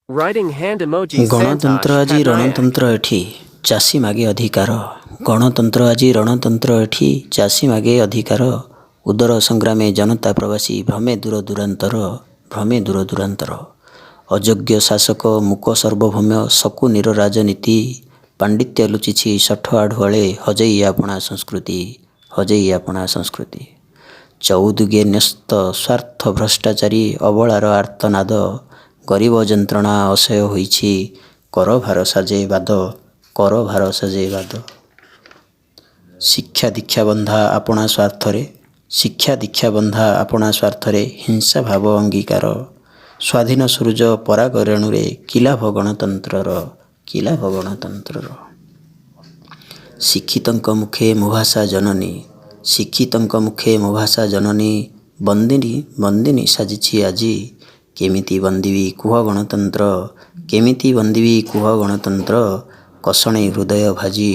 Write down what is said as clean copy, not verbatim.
Writing hand emoji ଗଣତନ୍ତ୍ର Santosh ଆଜି Patnaik. ରଣତନ୍ତ୍ର ଏଠି ଚାଷୀ ମାଗେ ଅଧିକାର। ଗଣତନ୍ତ୍ର ଆଜି ରଣତନ୍ତ୍ର ଏଠି ଚାଷୀ ମାଗେ ଅଧିକାର। ଉଦର ସଂଗ୍ରାମେ ଜନତା ପ୍ରବାସୀ ଭ୍ରମେ ଦୂର ଦୂରାନ୍ତର। ଅଯୋଗ୍ୟ ଶାସକ ମୁକ ସର୍ବଭୌମ୍ୟ ଶକୁନିର ରାଜନୀତି। ପାଣ୍ଡିତ୍ୟ ଲୁଚିଛି ଶଠ ଆଢ଼ୁଆଳେ ହଜେଇ ଆପଣା ସଂସ୍କୃତି। ଚଉଦୁଗେ ନ୍ୟସ୍ତ ସ୍ୱାର୍ଥ ଭ୍ରଷ୍ଟାଚାରୀ ଅବଳାର ଆର୍ତ୍ତନାଦ। ଗରିବ ଯନ୍ତ୍ରଣା ଅସହ୍ୟ ହୋଇଛି କରଭାର ସାଜେ ବାଦ। ଶିକ୍ଷା ଦୀକ୍ଷା ବନ୍ଧା ଆପଣା ସ୍ୱାର୍ଥରେ ହିଂସା ଭାବ ଅଙ୍ଗୀକାର। ସ୍ୱାଧୀନ ସୂରୁଜ ପରାଗ ରେଣୁରେ କିଲାଭ ଗଣତନ୍ତ୍ରର। ଶିକ୍ଷିତଙ୍କ ମୁଖେ ମୋ ଭାଷା ଜନନୀ। ବନ୍ଦିନୀ ସାଜିଛି ଆଜି। କେମିତି ବନ୍ଦିବି କୁହ ଗଣତନ୍ତ୍ର। କଷଣେ ହୃଦୟ ଭାଜି।